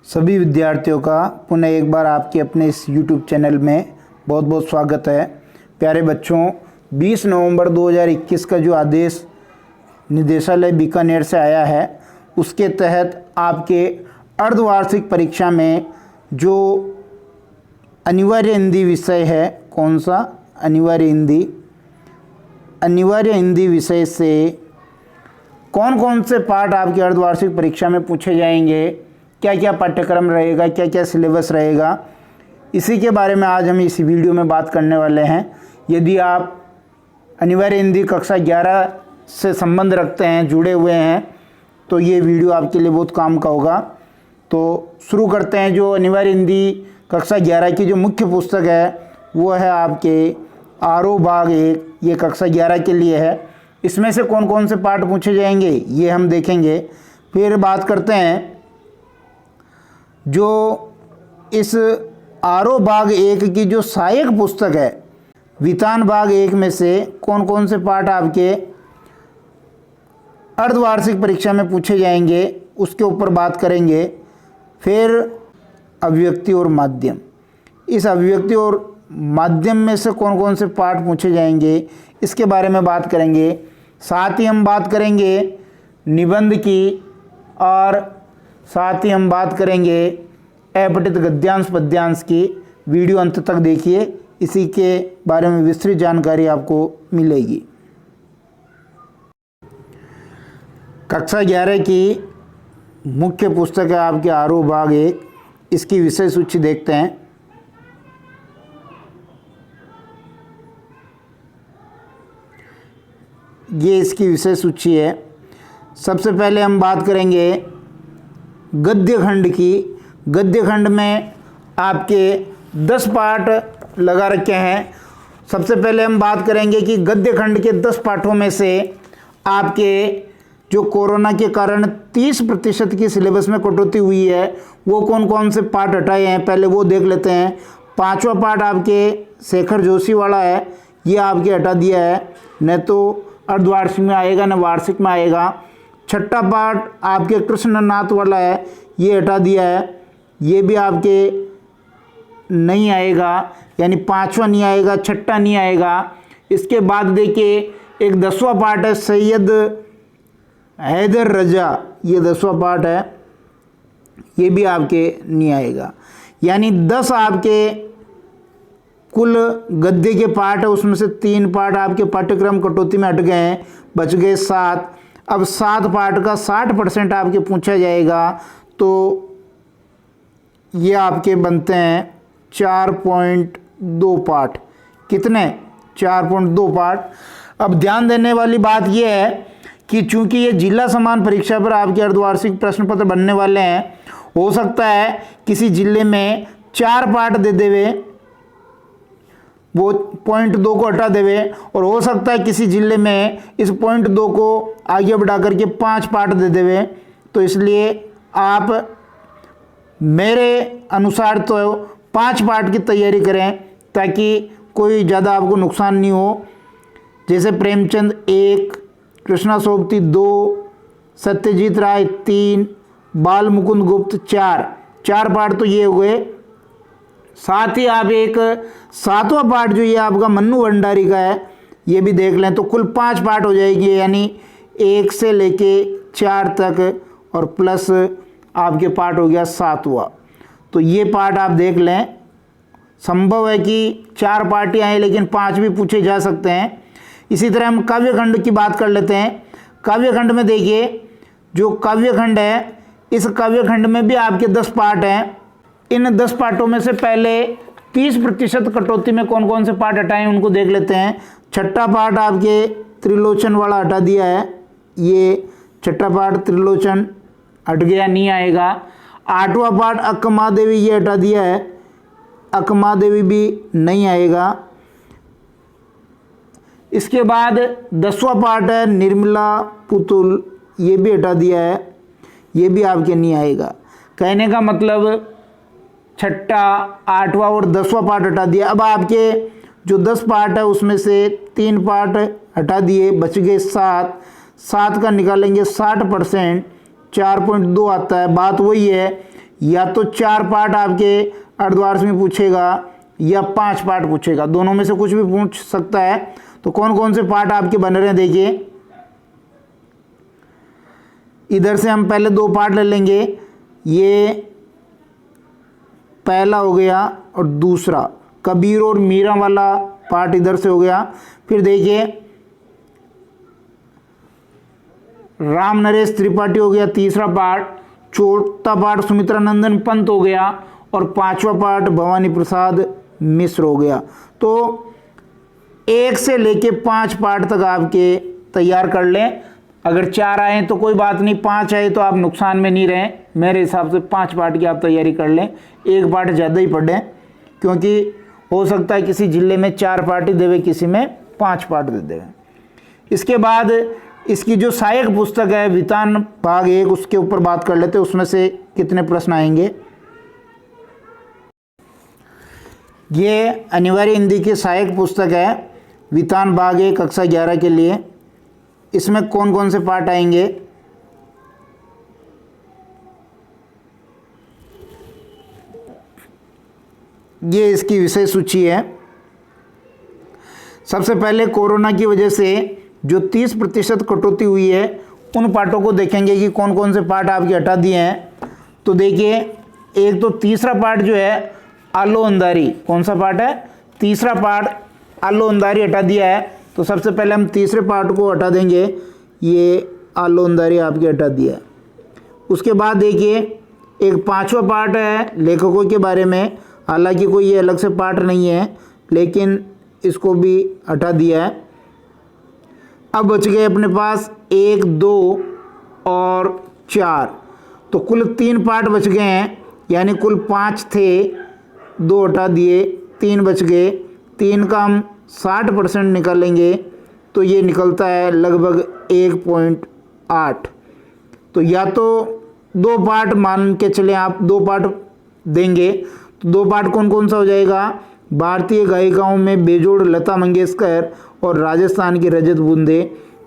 सभी विद्यार्थियों का पुनः एक बार आपके अपने इस YouTube चैनल में बहुत बहुत स्वागत है। प्यारे बच्चों, 20 नवंबर 2021 का जो आदेश निदेशालय बीकानेर से आया है उसके तहत आपके अर्धवार्षिक परीक्षा में जो अनिवार्य हिंदी विषय है, कौन सा अनिवार्य हिंदी विषय से कौन कौन से पाठ आपके अर्धवार्षिक परीक्षा में पूछे जाएंगे, क्या क्या पाठ्यक्रम रहेगा, क्या क्या सिलेबस रहेगा, इसी के बारे में आज हम इस वीडियो में बात करने वाले हैं। यदि आप अनिवार्य हिंदी कक्षा 11 से संबंध रखते हैं, जुड़े हुए हैं, तो ये वीडियो आपके लिए बहुत काम का होगा। तो शुरू करते हैं। जो अनिवार्य हिंदी कक्षा 11 की जो मुख्य पुस्तक है वो है आपके आरो भाग 1, ये कक्षा 11 के लिए है। इसमें से कौन कौन से पाठ पूछे जाएंगे ये हम देखेंगे। फिर बात करते हैं जो इस आरो भाग 1 की जो सहायक पुस्तक है वितान भाग 1 में से कौन कौन से पाठ आपके अर्धवार्षिक परीक्षा में पूछे जाएंगे, उसके ऊपर बात करेंगे। फिर अभिव्यक्ति और माध्यम, इस अभिव्यक्ति और माध्यम में से कौन कौन से पाठ पूछे जाएंगे इसके बारे में बात करेंगे। साथ ही हम बात करेंगे निबंध की और साथ ही हम बात करेंगे अपठित गद्यांश पद्यांश की। वीडियो अंत तक देखिए, इसी के बारे में विस्तृत जानकारी आपको मिलेगी। कक्षा 11 की मुख्य पुस्तक है आपके आरो भाग 1, इसकी विषय सूची देखते हैं। ये इसकी विषय सूची है। सबसे पहले हम बात करेंगे गद्य खंड की। गद्य खंड में आपके 10 पाठ लगा रखे हैं। सबसे पहले हम बात करेंगे कि गद्य खंड के 10 पाठों में से आपके जो कोरोना के कारण 30% की सिलेबस में कटौती हुई है वो कौन कौन से पाठ हटाए हैं, पहले वो देख लेते हैं। 5वां पाठ आपके शेखर जोशी वाला है, ये आपके हटा दिया है, न तो अर्धवार्षिक में आएगा न वार्षिक में आएगा। 6ठा पाठ आपके कृष्णनाथ वाला है, ये हटा दिया है, ये भी आपके नहीं आएगा, यानी 5वां नहीं आएगा, 6ठा नहीं आएगा। इसके बाद देखिए एक 10वां पाठ है सैयद हैदर रजा, ये 10वां पाठ है, ये भी आपके नहीं आएगा। यानी 10 आपके कुल गद्य के पाठ है, उसमें से 3 पाठ आपके पाठ्यक्रम कटौती में हट गए हैं, बच गए 7। अब 7 पाठ का 60% आपके पूछा जाएगा, तो ये आपके बनते हैं 4.2 पाठ। कितने? 4.2 पाठ। अब ध्यान देने वाली बात यह है कि चूंकि ये जिला समान परीक्षा पर आपके अर्धवार्षिक प्रश्न पत्र बनने वाले हैं, हो सकता है किसी जिले में 4 पाठ दे देवे, वो 0.2 को हटा देवे, और हो सकता है किसी जिले में इस 0.2 को आगे बढ़ा करके 5 पाठ दे देवे। तो इसलिए आप मेरे अनुसार तो 5 पाठ की तैयारी करें ताकि कोई ज़्यादा आपको नुकसान नहीं हो। जैसे प्रेमचंद 1, कृष्णा सोबती 2, सत्यजीत राय 3, बाल मुकुंद गुप्त 4 पाठ तो ये हुए। साथ ही आप एक 7वां पाठ जो ये आपका मन्नू भंडारी का है, ये भी देख लें, तो कुल 5 पाठ हो जाएगी, यानी 1 से लेके 4 तक, और प्लस आपके पाठ हो गया 7वां। तो ये पाठ आप देख लें। संभव है कि 4 पाठ ही आए लेकिन 5 भी पूछे जा सकते हैं। इसी तरह हम काव्य खंड की बात कर लेते हैं। काव्य खंड में देखिए जो काव्य खंड है, इस काव्य खंड में भी आपके 10 पाठ हैं। इन 10 पाठों में से पहले 30% कटौती में कौन कौन से पाठ हटाएं उनको देख लेते हैं। 6ठा पाठ आपके त्रिलोचन वाला हटा दिया है, ये 6ठा पाठ त्रिलोचन हट गया, नहीं आएगा। 8वां पाठ अक्का देवी, ये हटा दिया है, अक्का देवी भी नहीं आएगा। इसके बाद 10वां पाठ है निर्मला पुतुल, ये भी हटा दिया है, ये भी आपके नहीं आएगा। कहने का मतलब 6ठा, 8वां और 10वां पाठ हटा दिया। अब आपके जो 10 पाठ है उसमें से 3 पाठ हटा दिए, बच गए 7 का निकालेंगे 60%, 4.2 आता है। बात वही है या तो 4 पार्ट आपके अर्धवार्षिक में पूछेगा या 5 पार्ट पूछेगा, दोनों में से कुछ भी पूछ सकता है। तो कौन कौन से पार्ट आपके बन रहे हैं देखिए, इधर से हम पहले 2 पार्ट ले लेंगे, ये पहला हो गया और दूसरा कबीर और मीरा वाला पार्ट इधर से हो गया। फिर देखिए राम नरेश त्रिपाठी हो गया तीसरा पार्ट, चौथा पार्ट सुमित्रा नंदन पंत हो गया और 5वां पार्ट भवानी प्रसाद मिश्र हो गया। तो 1 से लेके 5 पार्ट तक आपके तैयार कर लें। अगर 4 आए तो कोई बात नहीं, 5 आए तो आप नुकसान में नहीं रहें। मेरे हिसाब से 5 पार्ट की आप तैयारी कर लें, 1 पार्ट ज़्यादा ही पढ़ें, क्योंकि हो सकता है किसी जिले में 4 पार्ट ही देवे, किसी में 5 पार्ट दे देवे। इसके बाद इसकी जो सहायक पुस्तक है वितान भाग 1, उसके ऊपर बात कर लेते हैं, उसमें से कितने प्रश्न आएंगे। ये अनिवार्य हिंदी की सहायक पुस्तक है वितान भाग 1 कक्षा 11 के लिए। इसमें कौन कौन से पार्ट आएंगे, ये इसकी विषय सूची है। सबसे पहले कोरोना की वजह से जो 30% कटौती हुई है उन पार्टों को देखेंगे कि कौन कौन से पार्ट आपके हटा दिए हैं। तो देखिए, एक तो तीसरा पार्ट जो है आलो अंधारी, कौन सा पार्ट है, तीसरा पार्ट आलो अंधारी हटा दिया है। तो सबसे पहले हम तीसरे पार्ट को हटा देंगे, ये आलो अंधारी आपके हटा दिया है। उसके बाद देखिए एक 5वां पार्ट है लेखकों के बारे में, हालांकि कोई ये अलग से पार्ट नहीं है, लेकिन इसको भी हटा दिया है। अब बच गए अपने पास 1, 2 और 4, तो कुल 3 पार्ट बच गए हैं, यानी कुल 5 थे, 2 हटा दिए, 3 बच गए। 3 का हम 60% निकालेंगे तो ये निकलता है लगभग 1.8। तो या तो 2 पार्ट मान के चले आप, 2 पार्ट देंगे, तो 2 पार्ट कौन कौन सा हो जाएगा, भारतीय गायिकाओं में बेजोड़ लता मंगेशकर और राजस्थान की रजत बूंदे।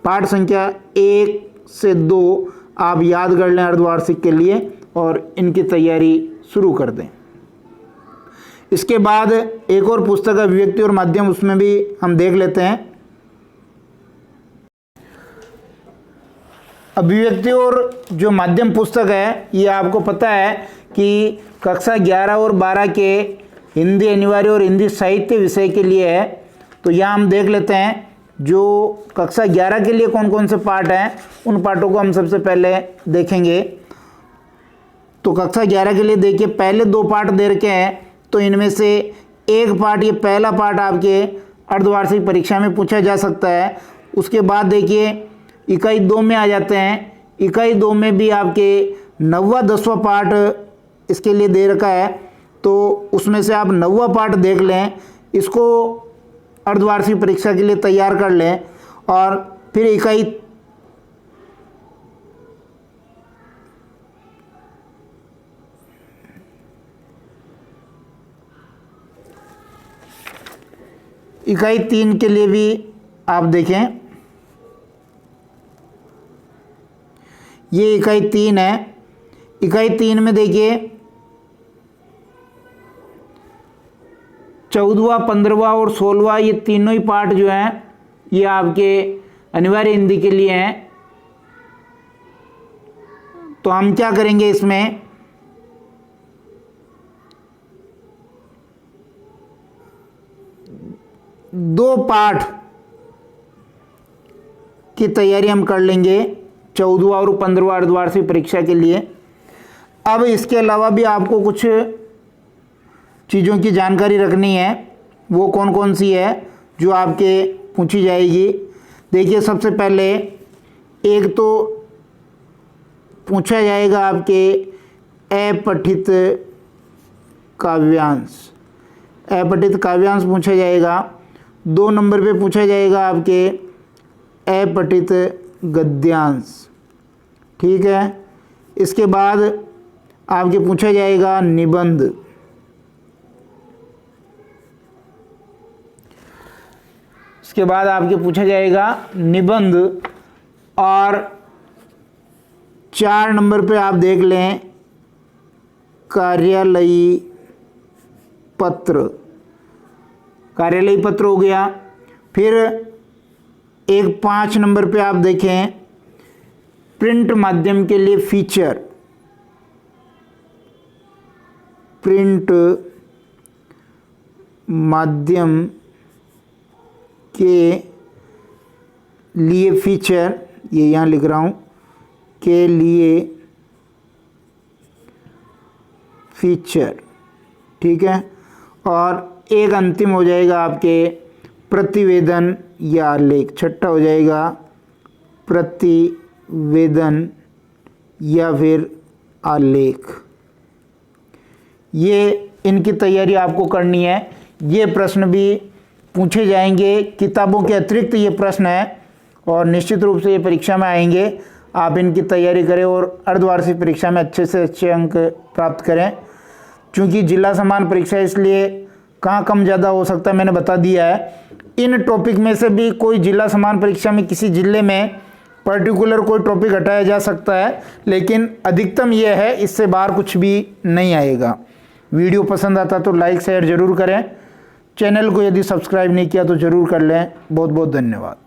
पार्ट संख्या 1 से 2 आप याद कर लें अर्धवार्षिक के लिए और इनकी तैयारी शुरू कर दें। इसके बाद एक और पुस्तक है अभिव्यक्ति और माध्यम, उसमें भी हम देख लेते हैं। अभिव्यक्ति और जो माध्यम पुस्तक है, ये आपको पता है कि कक्षा 11 और 12 के हिंदी अनिवार्य और हिंदी साहित्य विषय के लिए है। तो यहाँ हम देख लेते हैं जो कक्षा 11 के लिए कौन कौन से पार्ट हैं, उन पार्टों को हम सबसे पहले देखेंगे। तो कक्षा 11 के लिए देखिए पहले 2 पार्ट दे रखे हैं, तो इनमें से एक पार्ट, ये पहला पार्ट आपके अर्धवार्षिक परीक्षा में पूछा जा सकता है। उसके बाद देखिए इकाई 2 में आ जाते हैं। इकाई 2 में भी आपके 9वां 10वां पार्ट इसके लिए दे रखा है, तो उसमें से आप 9वां पार्ट देख लें, इसको अर्धवार्षिक परीक्षा के लिए तैयार कर लें। और फिर इकाई इकाई 3 के लिए भी आप देखें, ये इकाई 3 है। इकाई 3 में देखिए 14वां, 15वां और 16वां, ये तीनों ही पार्ट जो हैं ये आपके अनिवार्य हिंदी के लिए हैं। तो हम क्या करेंगे, इसमें दो पार्ट की तैयारी हम कर लेंगे 14वां और 15वां अर्धवार्षिक परीक्षा के लिए। अब इसके अलावा भी आपको कुछ चीज़ों की जानकारी रखनी है, वो कौन कौन सी है जो आपके पूछी जाएगी। देखिए सबसे पहले एक तो पूछा जाएगा आपके अपठित काव्यांश, अपठित काव्यांश पूछा जाएगा। 2 नंबर पे पूछा जाएगा आपके अपठित गद्यांश, ठीक है। इसके बाद आपके पूछा जाएगा निबंध, इसके बाद आपके पूछा जाएगा निबंध। और 4 नंबर पे आप देख लें कार्यालयी पत्र, कार्यालयी पत्र हो गया। फिर एक 5 नंबर पे आप देखें प्रिंट माध्यम के लिए फीचर, प्रिंट माध्यम के लिए फीचर, ये यहाँ लिख रहा हूँ, के लिए फीचर, ठीक है। और एक अंतिम हो जाएगा आपके प्रतिवेदन या आलेख, छठा हो जाएगा प्रतिवेदन या फिर आलेख। ये इनकी तैयारी आपको करनी है। ये प्रश्न भी पूछे जाएंगे, किताबों के अतिरिक्त ये प्रश्न है और निश्चित रूप से ये परीक्षा में आएंगे। आप इनकी तैयारी करें और अर्धवार्षिक परीक्षा में अच्छे से अच्छे अंक प्राप्त करें। क्योंकि जिला समान परीक्षा इसलिए कहाँ कम ज़्यादा हो सकता है मैंने बता दिया है। इन टॉपिक में से भी कोई जिला समान परीक्षा में किसी जिले में पर्टिकुलर कोई टॉपिक हटाया जा सकता है, लेकिन अधिकतम यह है, इससे बाहर कुछ भी नहीं आएगा। वीडियो पसंद आता तो लाइक शेयर जरूर करें। चैनल को यदि सब्सक्राइब नहीं किया तो ज़रूर कर लें। बहुत बहुत धन्यवाद।